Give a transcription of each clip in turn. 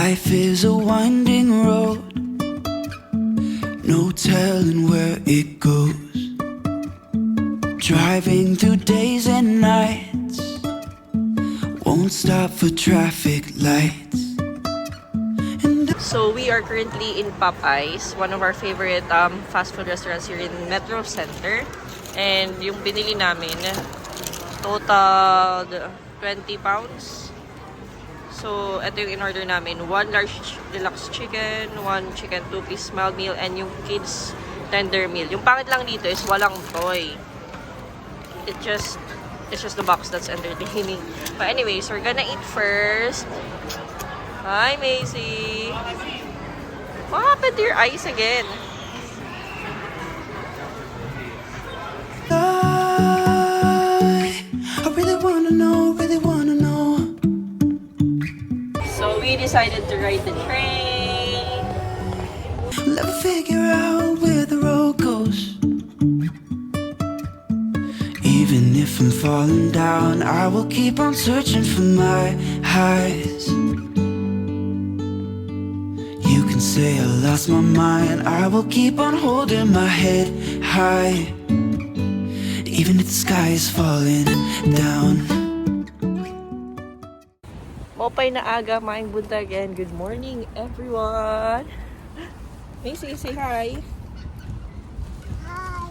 Life is a winding road, no telling where it goes. Driving through days and nights, won't stop for traffic lights. So we are currently in Popeyes, one of our favorite fast food restaurants here in Metro Center. And yung binili namin, total 20 pounds. So ito yung in-order namin, 1 large deluxe chicken, 1 chicken 2-piece mild meal, and yung kids tender meal. Yung pangit lang dito is walang toy. It's just the box that's entertaining. But anyways, we're gonna eat first. Hi, Macy. What happened to your eyes again? I really wanna know. So we decided to ride the train. Let me figure out where the road goes. Even if I'm falling down, I will keep on searching for my highs. You can say I lost my mind, I will keep on holding my head high, even if the sky is falling down. Mopay na aga, maing buntag, and good morning, everyone. Macy, say hi. Hi.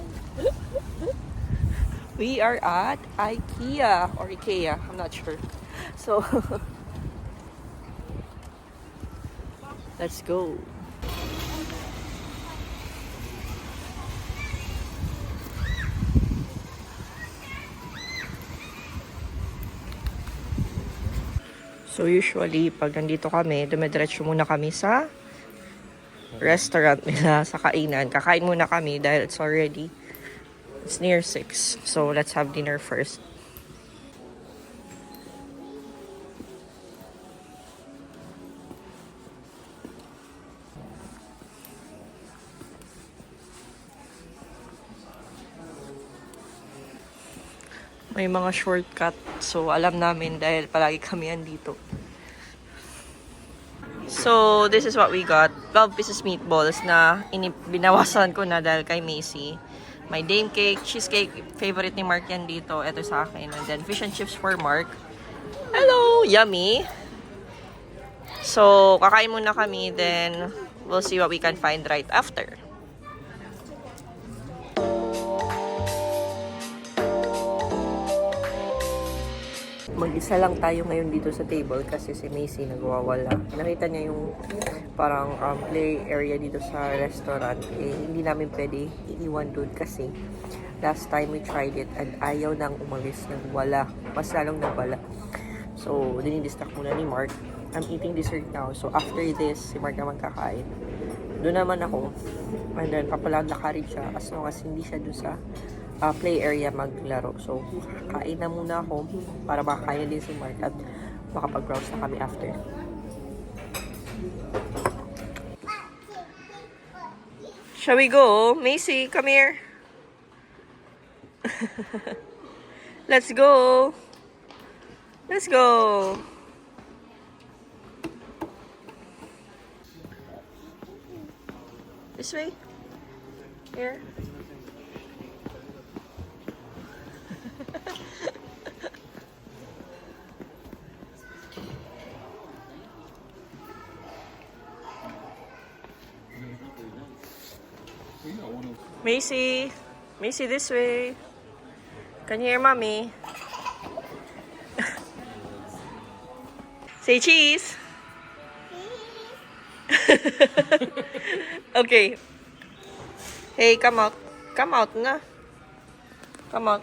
We are at IKEA or IKEA, I'm not sure. So let's go. So usually, pag nandito kami, dumidiretso muna kami sa restaurant nila, sa kainan. Kakain muna kami dahil it's near 6. So let's have dinner first. May mga shortcut. So, alam namin dahil palagi kami andito. So, this is what we got. 12 pieces meatballs na binawasan ko na dahil kay Macy. May dame cake, cheesecake. Favorite ni Marc yan dito. Ito sa akin. And then, fish and chips for Marc. Hello! Yummy! So, kakain muna kami. Then, we'll see what we can find right after. Mag-isa lang tayo ngayon dito sa table kasi si Macy nagwawala. Nakita niya yung parang play area dito sa restaurant. Eh, hindi namin pwede iiwan doon kasi last time we tried it and ayaw nang umalis. Nagwala. Mas lalong nagwala. So, dinidistract muna ni Marc. I'm eating dessert now. So, after this, si Marc naman kakain. Doon naman ako. And then, papalakad-lakarin siya as long as hindi siya doon sa play area maglaro. So, kain na muna ako para makakain din si Marc at makapag-browse na kami after. Shall we go? Macy, come here. Let's go. Let's go. This way. Here. Macy, this way. Can you hear mommy? Say cheese. Okay. Hey, come out. Come out na. Come out.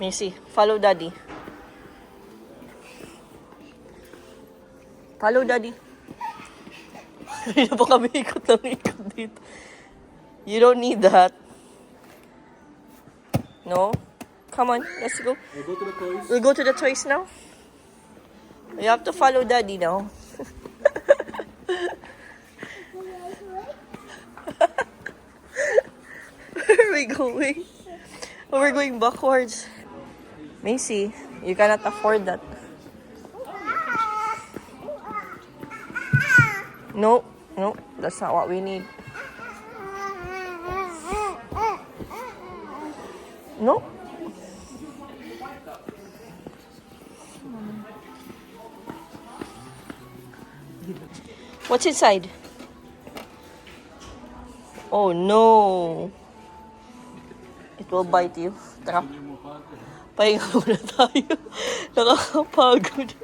Macy, follow daddy. Follow daddy. Hindi na pa kami ikot dito. You don't need that. No? Come on, let's go. We'll go to the toys. We'll go to the toys now. You have to follow daddy now. we going? Oh, we're going backwards. Macy, you cannot afford that. No, no, that's not what we need. No. What's inside? Oh no. It will bite you. Tara. Pahinga muna tayo. Nakakapagod.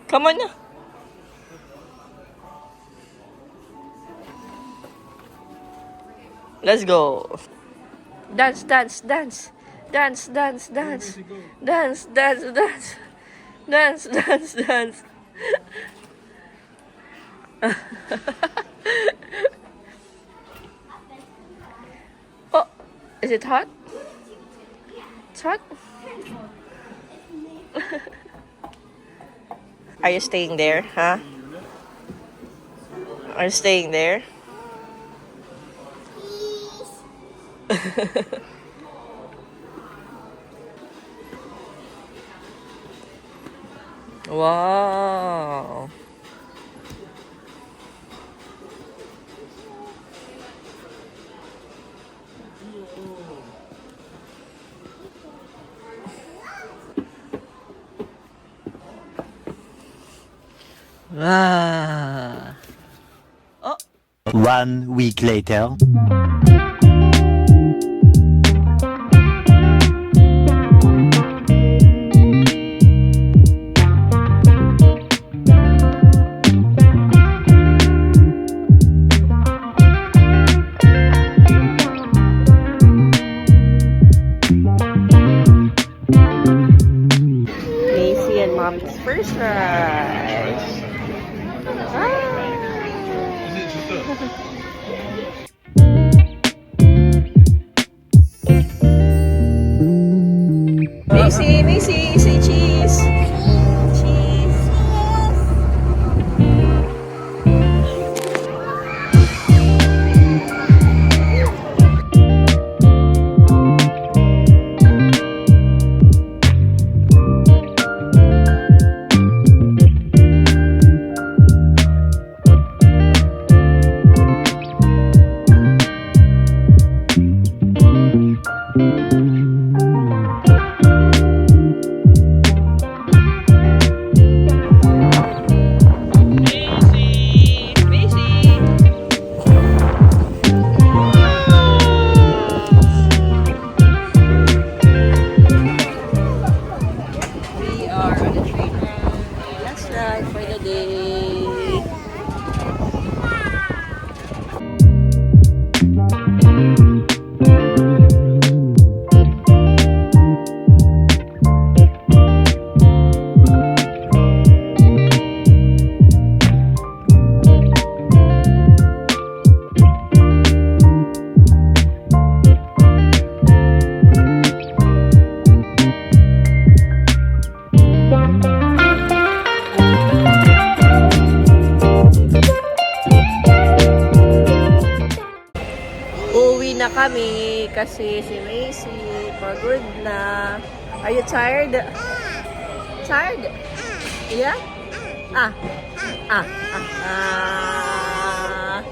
Come on na. Let's go. Dance, dance, dance. Dance, dance, dance. Dance, dance, dance. Dance, dance, dance. Oh, is it hot? It's hot? Are you staying there, huh? Are you staying there? Wow. Ah. Oh. 1 week later. Macy and Mommy's first rise. Macy, Macy, say cheese. Cheese. For the day. Uwi na kami kasi si Macy pagod na. Are you tired? Tired? Yeah? Ah. Ah. Ah. Ah.